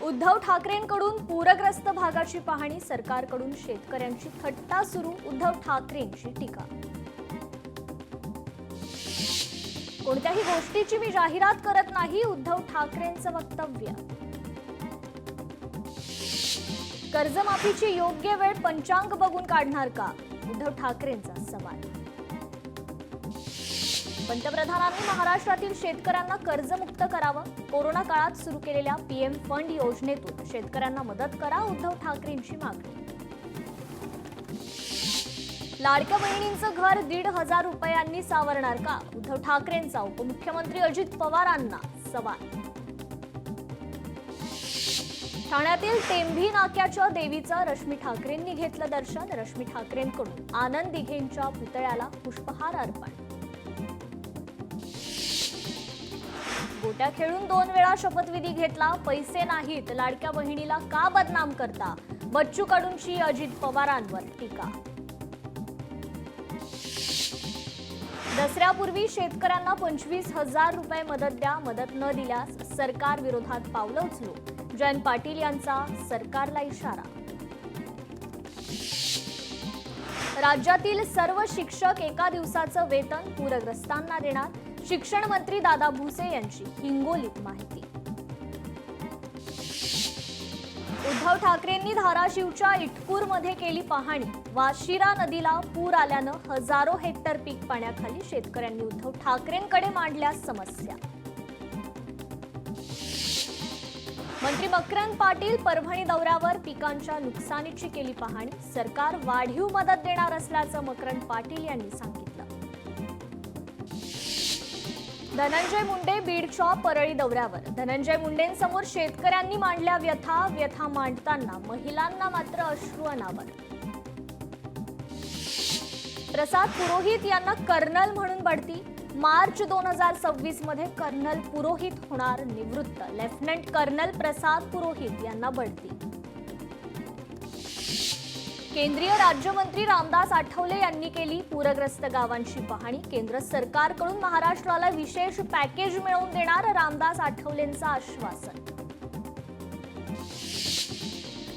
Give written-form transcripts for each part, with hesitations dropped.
उद्धव ठाकरेंकडून पूरग्रस्त भागाची पाहणी, सरकारकडून शेतकऱ्यांची थट्टा सुरू, उद्धव ठाकरेंची टीका. कोणत्याही गोष्टीची मी जाहिरात करत नाही, उद्धव ठाकरेंचं वक्तव्य. कर्जमाफीची योग्य वेळ पंचांग बघून काढणार का, उद्धव ठाकरेंचा सवाल. पंतप्रधानांनी महाराष्ट्रातील शेतकऱ्यांना कर्जमुक्त करावं, कोरोना काळात सुरू केलेल्या पीएम फंड योजनेतून शेतकऱ्यांना मदत करा, उद्धव ठाकरेंची मागणी. लाडक्या बहिणींचं घर 1,500 रुपयांनी सावरणार का, उद्धव ठाकरेंचा उपमुख्यमंत्री अजित पवारांना सवाल. ठाण्यातील टेंभी नाक्याच्या देवीचं रश्मी ठाकरेंनी घेतलं दर्शन, रश्मी ठाकरेंकडून आनंद दिघेंच्या पुतळ्याला पुष्पहार अर्पण. गोट्या खेळून 2 वेळा शपथविधी घेतला, पैसे नाहीत, लाडक्या बहिणीला का बदनाम करता, बच्चू कडूंची अजित पवारांवर टीका. दसऱ्यापूर्वी शेतकऱ्यांना 25,000 रुपये मदत द्या, मदत न दिल्यास सरकार विरोधात पावलं उचलू, जयंत पाटील यांचा सरकारला इशारा. राज्यातील सर्व शिक्षक एका दिवसाचं वेतन पूरग्रस्तांना देणार, शिक्षण मंत्री दादा भुसे यांची हिंगोलीत माहिती. उद्धव ठाकरेंनी धाराशिवच्या इटकूरमध्ये केली पाहणी, वाशिरा नदीला पूर आल्यानं हजारो हेक्टर पीक पाण्याखाली, शेतकऱ्यांनी उद्धव ठाकरेंकडे मांडल्या समस्या. मंत्री मकरंद पाटील परभणी दौऱ्यावर, पिकांच्या नुकसानीची केली पाहणी, सरकार वाढीव मदत देणार असल्याचं मकरंद पाटील यांनी सांगितलं. धनंजय मुंडे बीडच्या परळी दौऱ्यावर, धनंजय मुंडेंसमोर शेतकऱ्यांनी मांडल्या व्यथा, व्यथा मांडताना महिलांना मात्र अश्रू अनावर. प्रसाद पुरोहित यांना कर्नल म्हणून बढती, मार्च 2026 मध्ये कर्नल पुरोहित होणार निवृत्त, लेफ्टनंट कर्नल प्रसाद पुरोहित यांना बढती. केंद्रीय राज्यमंत्री रामदास आठवले यांनी केली पूरग्रस्त गावांची पाहणी, केंद्र सरकारकडून महाराष्ट्राला विशेष पॅकेज मिळवून देणार, रामदास आठवलेंचं आश्वासन.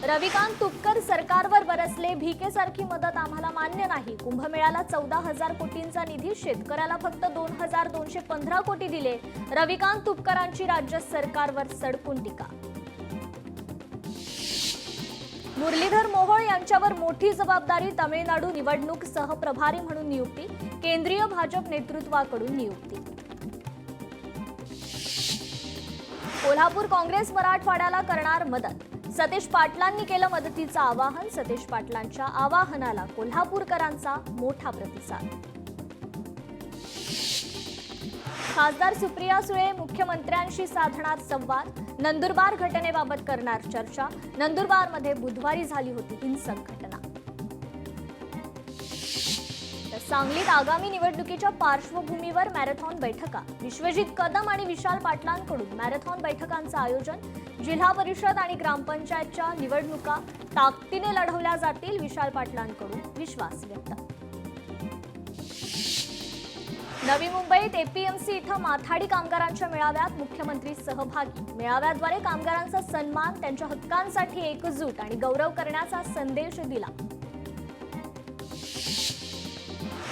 रविकांत तुपकर सरकारवर बरसले, भीकेसारखी मदत आम्हाला मान्य नाही, कुंभमेळ्याला 14,000 कोटींचा निधी, शेतकऱ्याला फक्त 2,215 कोटी दिले, रविकांत तुपकरांची राज्य सरकारवर सडकून टीका. मुरलीधर मोहोळ यांच्यावर मोठी जबाबदारी, तामिळनाडू निवडणूक सहप्रभारी म्हणून नियुक्ती, केंद्रीय भाजप नेतृत्वाकडून नियुक्ती. कोल्हापूर काँग्रेस मराठवाड्याला करणार मदत, सतेज पाटलांनी केलं मदतीचं आवाहन, सतेज पाटलांच्या आवाहनाला कोल्हापूरकरांचा मोठा प्रतिसाद. खासदार सुप्रिया सुळे मुख्यमंत्र्यांशी साधणार संवाद, नंदुरबार घटनेबाबत करणार चर्चा, नंदुरबारमध्ये बुधवारी झाली होती हिंसक घटना. सांगलीत आगामी निवडणुकीच्या पार्श्वभूमीवर मॅरेथॉन बैठका, विश्वजित कदम आणि विशाल पाटलांकडून मॅरेथॉन बैठकांचं आयोजन, जिल्हा परिषद आणि ग्रामपंचायतच्या निवडणुका ताकदीने लढवल्या जातील, विशाल पाटलांकडून विश्वास व्यक्त. नवी मुंबईत एपीएमसी इथं माथाडी कामगारांच्या मेळाव्यात मुख्यमंत्री सहभागी, मेळाव्याद्वारे कामगारांचा सन्मान, त्यांच्या हक्कांसाठी एकजूट आणि गौरव करण्याचा संदेश दिला.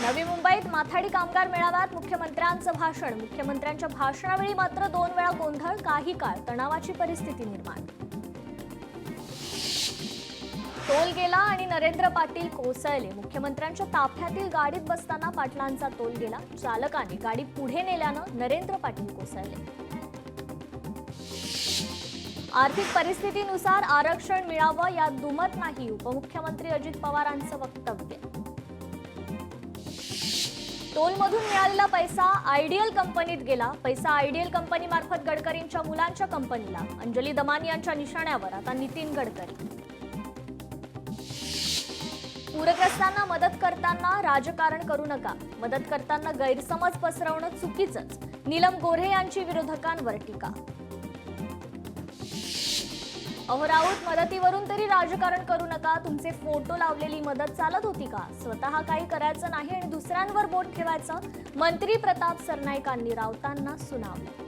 नवी मुंबईत माथाडी कामगार मेळाव्यात मुख्यमंत्र्यांचं भाषण, मुख्यमंत्र्यांच्या भाषणावेळी मात्र 2 वेळा गोंधळ, काही काळ तणावाची परिस्थिती निर्माण. तोल गेला आणि नरेंद्र पाटील कोसळले, मुख्यमंत्र्यांच्या ताफ्यातील गाडीत बसताना पाटलांचा तोल गेला, चालकाने गाडी पुढे नेल्यानं नरेंद्र पाटील कोसळले. आर्थिक परिस्थितीनुसार आरक्षण मिळावं यात दुमत नाही, उपमुख्यमंत्री अजित पवारांचं वक्तव्य. टोलमधून मिळालेला पैसा आयडियल कंपनीत गेला, पैसा आयडियल कंपनीमार्फत गडकरींच्या मुलांच्या कंपनीला, अंजली दमानी यांच्या निशाण्यावर आता नितीन गडकरी. पूरग्रस्तांना मदत करताना राजकारण करू नका, मदत करताना गैरसमज पसरवणं चुकीचंच, नीलम गोऱ्हे यांची विरोधकांवर टीका. अहो राऊत, मदतीवरून तरी राजकारण करू नका, तुमचे फोटो लावलेली मदत चालत होती का, स्वतः काही करायचं नाही आणि दुसऱ्यांवर बोट ठेवायचं, मंत्री प्रताप सरनाईकांनी राऊतांना सुनावलं.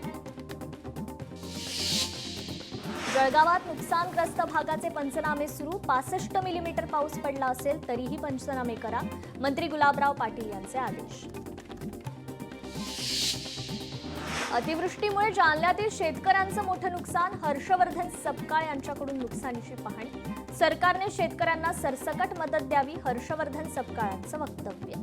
जळगावात नुकसानग्रस्त भागाचे पंचनामे सुरू. 65 मिलीमीटर पाऊस पडला असेल तरीही पंचनामे करा, मंत्री गुलाबराव पाटील यांचे आदेश. अतिवृष्टीमुळे जालन्यातील शेतकऱ्यांचं मोठं नुकसान. हर्षवर्धन सपकाळ यांच्याकडून नुकसानीची पाहणी. सरकारने शेतकऱ्यांना सरसकट मदत द्यावी, हर्षवर्धन सपकाळ यांचं वक्तव्य.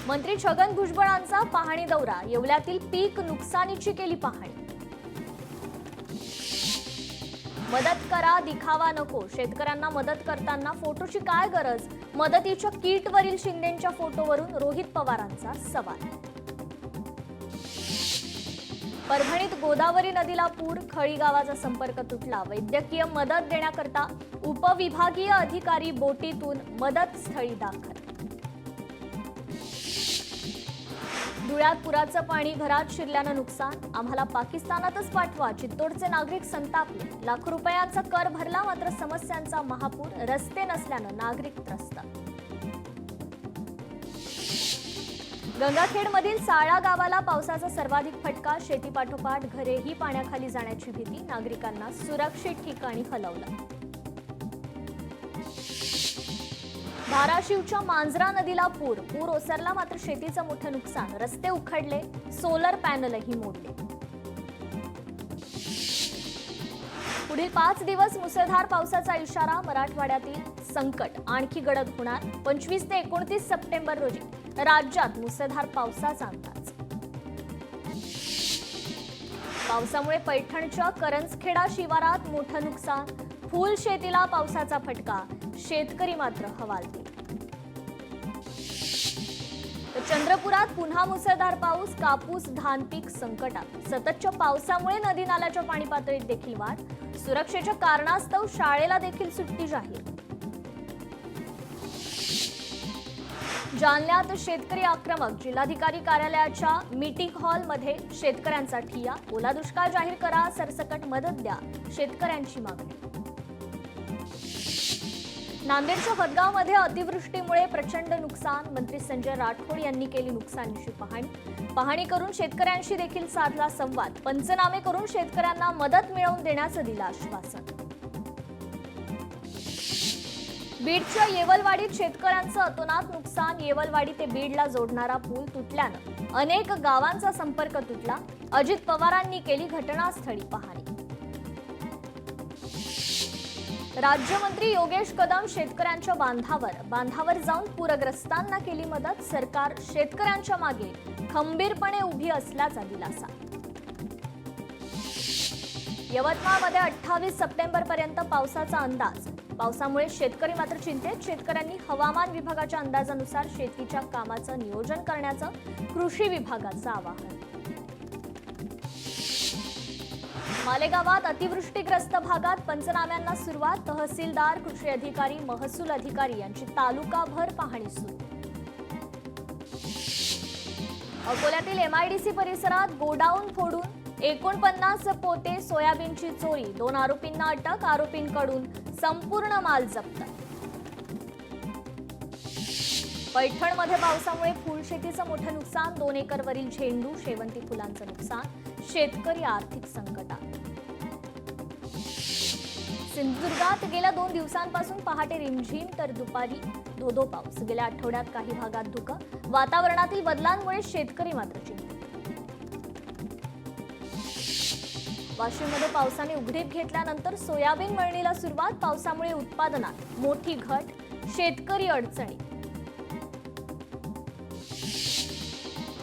मंत्री छगन भुजबळांचा पाहणी दौरा. येवल्यातील पीक नुकसानीची केली पाहणी. मदत करा, दिखावा नको. शेतकऱ्यांना मदत करताना फोटोची काय गरज? मदतीच्या किटवरील शिंदेंच्या फोटोवरून रोहित पवारांचा सवाल. परभणीत गोदावरी नदीला पूर. खळी गावाचा संपर्क तुटला. वैद्यकीय मदत देण्याकरता उपविभागीय अधिकारी बोटीतून मदत स्थळी दाखल. धुळ्यात पुराचं पाणी. घरात शिरल्यानं नुकसान. आम्हाला पाकिस्तानातच पाठवा. चित्तोडचे नागरिक संतापले. लाखो रुपयांचा कर भरला, मात्र समस्यांचा महापूर. रस्ते नसल्यानं नागरिक त्रस्त. गंगाखेडमधील साळा गावाला पावसाचा सर्वाधिक फटका. शेतीपाठोपाठ घरेही पाण्याखाली जाण्याची भीती. नागरिकांना सुरक्षित ठिकाणी हलवलं. धाराशिवच्या मांजरा नदीला पूर. पूर ओसरला, मात्र शेतीचं मोठं नुकसान. रस्ते उखडले, सोलर पॅनलही मोडले. पुढील 5 दिवस मुसळधार पावसाचा इशारा. मराठवाड्यातील संकट आणखी गडद होणार. 25 ते 29 सप्टेंबर रोजी राज्यात मुसळधार पावसाचा अंदाज. पावसामुळे पैठणच्या करंजखेडा शिवारात मोठं नुकसान. फूल शेतीला पावसाचा फटका. शेतकरी मात्र हवालदिल. तर चंद्रपुरात पुन्हा मुसळधार पाऊस. कापूस धान पीक संकटात. सततच्या पावसामुळे नदी नाल्याच्या पाणी पातळीत देखील वाढ. सुरक्षेच्या कारणास्तव शाळेला देखील सुट्टी जाहीर. जालन्यात शेतकरी आक्रमक. जिल्हाधिकारी कार्यालयाच्या मीटिंग हॉलमध्ये शेतकऱ्यांचा ठिय्या. ओला दुष्काळ जाहीर करा, सरसकट मदत द्या, शेतकऱ्यांची मागणी. नांदेडच्या हदगावमध्ये अतिवृष्टीमुळे प्रचंड नुकसान. मंत्री संजय राठोड यांनी केली नुकसानीची पाहणी करून शेतकऱ्यांशी देखील साधला संवाद. पंचनामे करून शेतकऱ्यांना मदत मिळवून देण्याचं दिलं आश्वासन. बीडच्या येवलवाडीत शेतकऱ्यांचं अतोनात नुकसान. येवलवाडी ते बीडला जोडणारा पूल तुटल्यानं अनेक गावांचा संपर्क तुटला. अजित पवारांनी केली घटनास्थळी पाहणी. राज्यमंत्री योगेश कदम शेतकऱ्यांच्या बांधावर जाऊन पूरग्रस्तांना केली मदत. सरकार शेतकऱ्यांच्या मागे खंबीरपणे उभी असल्याचा दिलासा. यवतमाळमध्ये 28 सप्टेंबर पर्यंत पावसाचा अंदाज. पावसामुळे शेतकरी मात्र चिंतेत. शेतकऱ्यांनी हवामान विभागाच्या अंदाजानुसार शेतीच्या कामाचं नियोजन करण्याचं कृषी विभागाचं आवाहन. मालेगावात अतिवृष्टीग्रस्त भागात पंचनाम्यांना सुरुवात. तहसीलदार, कृषी अधिकारी, महसूल अधिकारी यांची तालुकाभर पाहणी सुरू. अकोल्यातील एमआयडीसी परिसरात गोडाऊन फोडून 49 पोते सोयाबीनची चोरी. 2 आरोपींना अटक. आरोपींकडून संपूर्ण माल जप्त. पैठणमध्ये पावसामुळे फुलशेतीचं मोठं नुकसान. 2 एकरवरील झेंडू, शेवंती फुलांचं नुकसान. शेतकरी आर्थिक संकटात. सिंधुदुर्गात गेल्या 2 दिवसांपासून पहाटे रिमझिम तर दुपारी धोधो पाऊस. गेल्या आठवड्यात काही भागात धुकं. वातावरणातील बदलांमुळे शेतकरी मात्र चिंतित. वाशिममध्ये पावसाने उघडीप घेतल्यानंतर सोयाबीन मळणीला सुरुवात. पावसामुळे उत्पादनात मोठी घट. शेतकरी अडचणीत.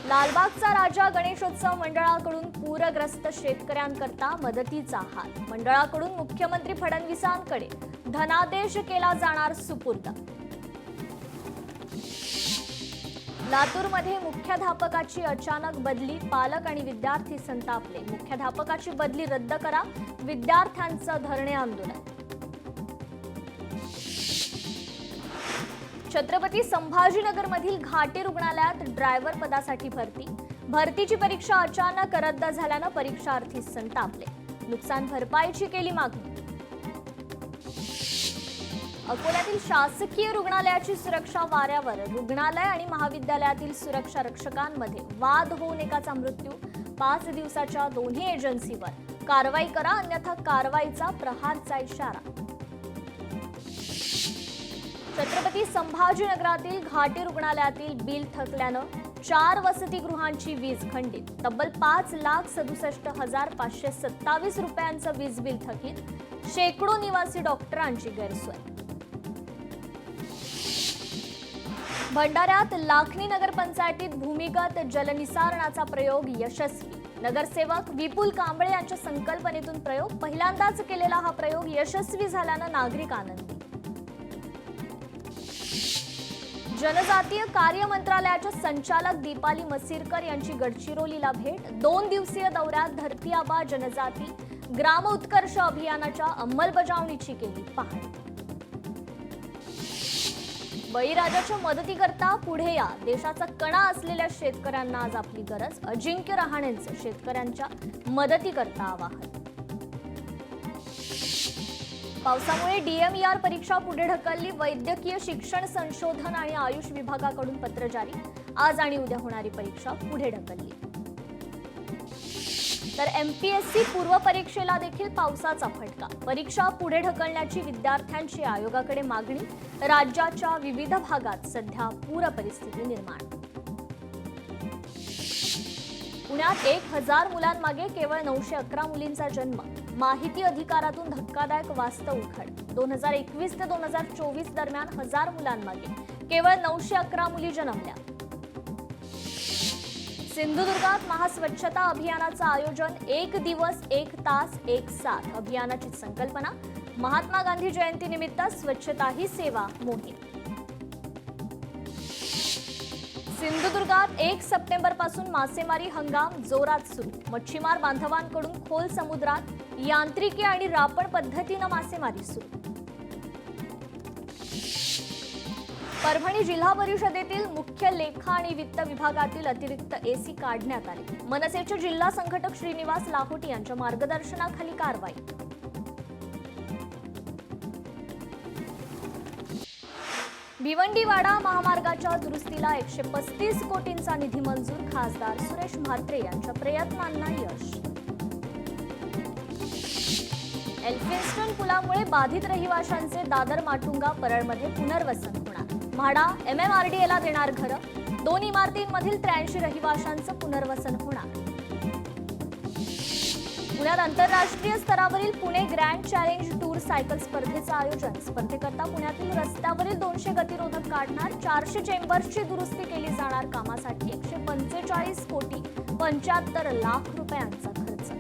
लालबागचा राजा गणेशोत्सव मंडळाकडून पूरग्रस्त शेतकऱ्यांकरता मदतीचा हात. मंडळाकडून मुख्यमंत्री फडणवीसांकडे धनादेश केला जाणार सुपूर्द. लातूरमध्ये मुख्याध्यापकाची अचानक बदली. पालक आणि विद्यार्थी संतापले. मुख्याध्यापकाची बदली रद्द करा. विद्यार्थ्यांचं धरणे आंदोलन. छत्रपती संभाजीनगरमधील घाटी रुग्णालयात ड्रायव्हर पदासाठी भरतीची परीक्षा अचानक रद्द झाल्यानं परीक्षार्थी संतापले. नुकसान भरपाईची केली मागणी. अकोल्यातील शासकीय रुग्णालयाची सुरक्षा वाऱ्यावर. रुग्णालय आणि महाविद्यालयातील सुरक्षा रक्षकांमध्ये वाद होऊन एकाचा मृत्यू. 5 दिवसाच्या दोन्ही एजन्सीवर कारवाई करा, अन्यथा कारवाईचा प्रहारचा इशारा. छत्रपती संभाजीनगरातील घाटी रुग्णालयातील बिल थकल्यानं 4 वसतिगृहांची वीज खंडित. तब्बल 5,67,527 रुपयांचं वीज बिल थकीत. शेकडो निवासी डॉक्टरांची गैरसोय. भंडाऱ्यात लाखनी नगरपंचायतीत भूमिगत जलनिसारणाचा प्रयोग यशस्वी. नगरसेवक विपुल कांबळे यांच्या संकल्पनेतून प्रयोग. पहिल्यांदाच केलेला हा प्रयोग यशस्वी झाल्यानं नागरिक आनंदी. जनजातीय कार्य मंत्रालयाच्या संचालक दीपाली मसिरकर यांची गडचिरोलीला भेट. 2 दिवसीय दौऱ्यात धरती आबा जनजाती ग्राम उत्कर्ष अभियानाच्या अंमलबजावणीची केली पाहणी. बळीराजाच्या मदतीकरता पुढे या. देशाचा कणा असलेल्या शेतकऱ्यांना आज आपली गरज. अजिंक्य रहाणेंचं शेतकऱ्यांच्या मदतीकरता आवाहन. पावसामुळे DMER परीक्षा पुढे ढकलली. वैद्यकीय शिक्षण संशोधन आणि आयुष विभागाकडून पत्र जारी. आज आणि उद्या होणारी परीक्षा पुढे ढकलली. तर MPSC पूर्व परीक्षेला देखील पावसाचा फटका. परीक्षा पुढे ढकलण्याची विद्यार्थ्यांची आयोगाकडे मागणी. राज्याच्या विविध भागात सध्या पूर परिस्थिती निर्माण. पुण्यात 1000 मुलांमागे केवळ 911 मुलींचा जन्म. माहिती अधिकारातून धक्कादायक वास्तव उघड. 2021 ते 2024 दरम्यान 1000 मुलांमागे केवळ 911 मुली जन्मल्या. सिंधुदुर्गात महास्वच्छता अभियानाचं आयोजन. 1 दिवस 1 तास 1 साथ अभियानाची संकल्पना. महात्मा गांधी जयंतीनिमित्त स्वच्छता ही सेवा मोहीम. सिंधुदुर्गात 1 सप्टेंबर पासून मासेमारी हंगाम जोरात सुरू. मच्छीमार बांधवांकडून खोल समुद्रात यांत्रिकी आणि रापण पद्धतीनं मासेमारी सुरू. परभणी जिल्हा परिषदेतील मुख्य लेखा आणि वित्त विभागातील अतिरिक्त AC काढण्यात आले. मनसेचे जिल्हा संघटक श्रीनिवास लाहोटी यांच्या मार्गदर्शनाखाली कारवाई. भिवंडी-वाडा महामार्गाच्या दुरुस्तीला 135 कोटींचा निधी मंजूर. खासदार सुरेश म्हात्रे यांच्या प्रयत्नांना यश. एल्फिन्स्टन पुलामुळे बाधित रहिवाशांचे दादर माटुंगा परळमध्ये पुनर्वसन होणार. म्हाडा MMRDAला देणार घरं. 2 इमारतींमधील 83 रहिवाशांचं पुनर्वसन होणार. पुण्यात आंतरराष्ट्रीय स्तरावरील Pune grand challenge tour cycle स्पर्धेचं आयोजन. स्पर्धेकरता पुण्यातील रस्त्यावरील 200 गतिरोधक काढणार. 400 चेंबर्सची दुरुस्ती केली जाणार. कामासाठी 145 कोटी 75 लाख रुपयांचा खर्च.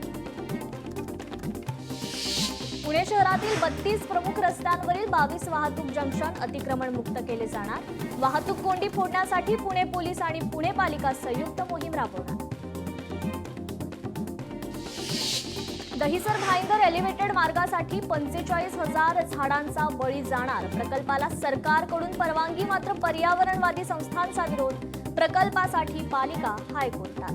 पुणे शहरातील 32 प्रमुख रस्त्यांवरील 22 वाहतूक जंक्शन अतिक्रमण मुक्त केले जाणार. वाहतूक कोंडी फोडण्यासाठी पुणे पोलीस आणि पुणे पालिका संयुक्त मोहीम राबवणार. दहिसर भाईंदर एलिव्हेटेड मार्गासाठी 45,000 झाडांचा बळी जाणार. प्रकल्पाला सरकारकडून परवानगी, मात्र पर्यावरणवादी संस्थांचा विरोध. प्रकल्पासाठी पालिका हायकोर्टात.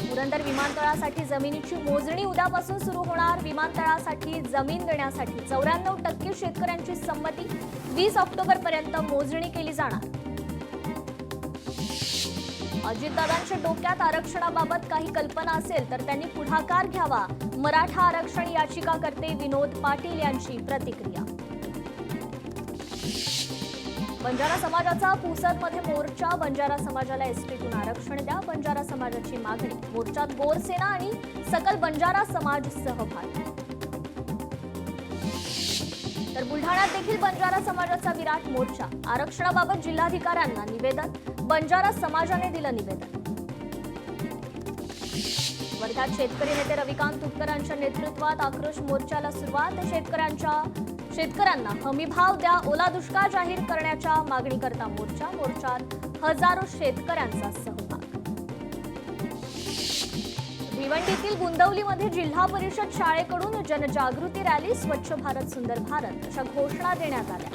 पुरंदर विमानतळासाठी जमिनीची मोजणी उद्यापासून सुरू होणार. विमानतळासाठी जमीन देण्यासाठी 94% शेतकऱ्यांची संमती. 20 ऑक्टोबरपर्यंत मोजणी केली जाणार. अजितदादांच्या डोक्यात आरक्षणाबाबत काही कल्पना असेल तर त्यांनी पुढाकार घ्यावा. मराठा आरक्षण याचिकाकर्ते विनोद पाटील यांची प्रतिक्रिया. बंजारा समाजाचा पुसदमध्ये मोर्चा. बंजारा समाजाला एसटीतून आरक्षण द्या, बंजारा समाजाची मागणी. मोर्चात गोरसेना आणि सकल बंजारा समाज सहभागी. तर बुलढाण्यात देखील बंजारा समाजाचा विराट मोर्चा. आरक्षणाबाबत जिल्हाधिकाऱ्यांना निवेदन. बंजारा समाजाने दिलं निवेदन. वर्ध्यात शेतकरी नेते रविकांत तुपकरांच्या नेतृत्वात आक्रोश मोर्चाला सुरुवात. शेतकऱ्यांना हमीभाव द्या, ओला दुष्काळ जाहीर करण्याच्या मागणीकरता मोर्चा. मोर्चात हजारो शेतकऱ्यांचा सहभाग. भिवंडीतील गुंदवलीमध्ये जिल्हा परिषद शाळेकडून जनजागृती रॅली. स्वच्छ भारत सुंदर भारत अशा घोषणा देण्यात आल्या.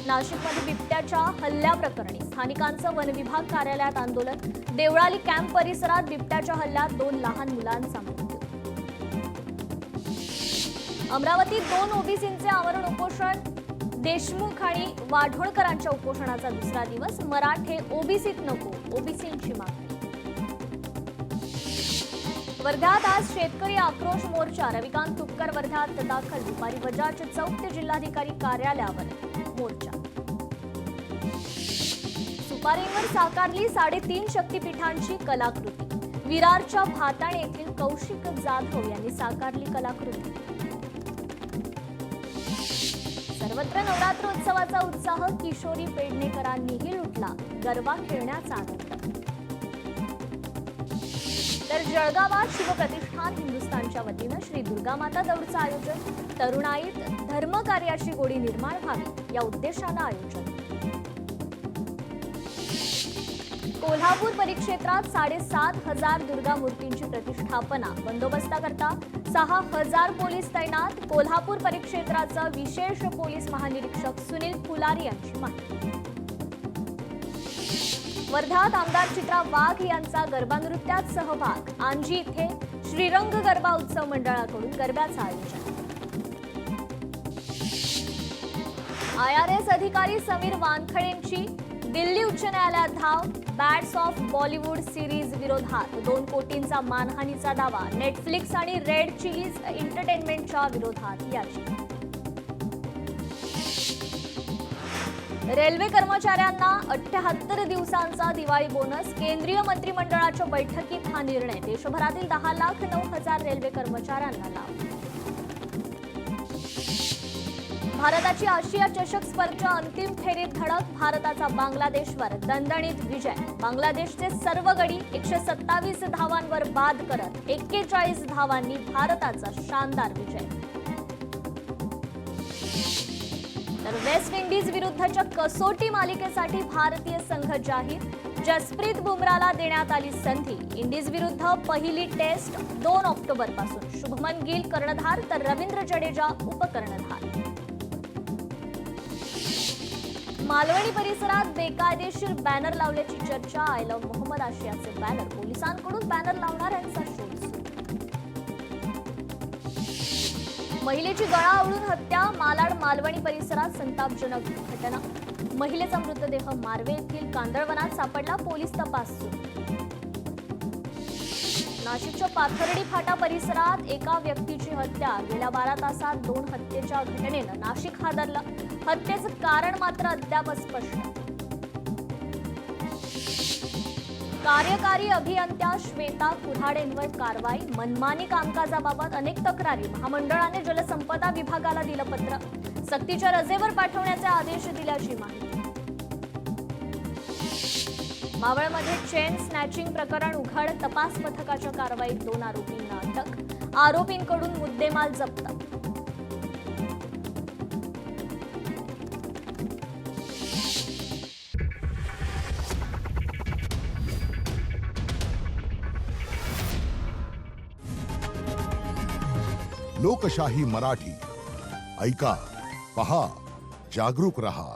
नाशिकमध्ये बिबट्याच्या हल्ल्याप्रकरणी स्थानिकांचं वनविभाग कार्यालयात आंदोलन. देवळाली कॅम्प परिसरात बिबट्याच्या हल्ल्यात 2 लहान मुलांचा मृत्यू. अमरावतीत 2 ओबीसींचे आमरण उपोषण. देशमुख आणि वाढोळकरांच्या उपोषणाचा दुसरा दिवस. मराठे ओबीसीत नको, ओबीसींची मागणी. वर्ध्यात आज शेतकरी आक्रोश मोर्चा. रविकांत तुपकर वर्ध्यात दाखल. दुपारी बजाज चौक ते जिल्हाधिकारी कार्यालयावर मोर्चा. सुपारींवर साकारली 3.5 शक्तीपीठांची कलाकृती. विरारच्या भाताणे येथील कौशिक जाधव यांनी साकारली कलाकृती. सर्वत्र नवरात्र उत्सवाचा उत्साह. किशोरी पेडणेकरांनीही लुटला गरबा खेळण्याचा आनंद. तर जळगावात शिवप्रतिष्ठान हिंदुस्थानच्या वतीनं श्री दुर्गामाता दौडचं आयोजन. तरुणाईत धर्मकार्याची गोडी निर्माण व्हावी या उद्देशानं आयोजन. कोल्हापूर परिक्षेत्रात 7,500 दुर्गा मूर्तींची प्रतिष्ठापना. बंदोबस्ताकरता 6,000 पोलीस तैनात. कोल्हापूर परिक्षेत्राचा विशेष पोलीस महानिरीक्षक सुनील फुलारी यांची माहिती. वर्ध्यात आमदार चित्रा वाघ यांचा गरबा नृत्यात सहभाग. आंजी इथे श्रीरंग गरबा उत्सव मंडळाकडून गरब्याचं आयोजन. IRS अधिकारी समीर वानखडेंची दिल्ली उच्च न्यायालयात धाव. बॅड्स ऑफ बॉलिवूड सिरीज विरोधात 2 कोटींचा मानहानीचा दावा. नेटफ्लिक्स आणि रेड चिलीज एंटरटेनमेंटच्या विरोधात याचिका. रेल्वे कर्मचाऱ्यांना 78 दिवसांचा दिवाळी बोनस. केंद्रीय मंत्रिमंडळाच्या बैठकीत हा निर्णय. देशभरातील 10,09,000 रेल्वे कर्मचाऱ्यांना लाभ. भारताची आशिया चषक स्पर्धा अंतिम फेरीत धडक. भारताचा बांगलादेशवर दणदणीत विजय. बांगलादेशचे सर्व गडी 127 धावांवर बाद करत 41 धावांनी भारताचा शानदार विजय. तर वेस्ट इंडिज विरुद्धच्या कसोटी मालिकेसाठी भारतीय संघ जाहीर. जसप्रीत बुमराला देण्यात आली संधी. इंडिज विरुद्ध पहिली टेस्ट 2 ऑक्टोबर पासून. शुभमन गिल कर्णधार तर रवींद्र जडेजा उपकर्णधार. मालवणी परिसरात बेकायदेशीर बॅनर लावल्याची चर्चा. आय लव्ह मोहम्मद आशियाचे बॅनर. पोलिसांकडून बॅनर लावणाऱ्यांचा शोध सुरू. महिलेची गळा आवळून हत्या. मालाड मालवणी परिसरात संतापजनक घटना. महिलेचा मृतदेह मार्वे येथील कांदळवनात सापडला. पोलीस तपास सुरू. नाशिकच्या पाथर्डी फाटा परिसरात एका व्यक्तीची हत्या. गेल्या 12 तासात 2 हत्येच्या घटनेनं नाशिक हादरलं. हत्येचं कारण मात्र अद्याप स्पष्ट. कार्यकारी अभियंत्या श्वेता कुऱ्हाडेंवर कारवाई. मनमानी कामकाजाबाबत अनेक तक्रारी. महामंडळाने जलसंपदा विभागाला दिलं पत्र. सक्तीच्या रजेवर पाठवण्याचे आदेश दिल्याची माहिती. मावळमध्ये चेन स्नॅचिंग प्रकरण उघड. तपास पथकाच्या कारवाईत 2 आरोपींना अटक. आरोपींकडून मुद्देमाल जप्त. लोकशाही मराठी ऐका, पहा, जागरूक रहा.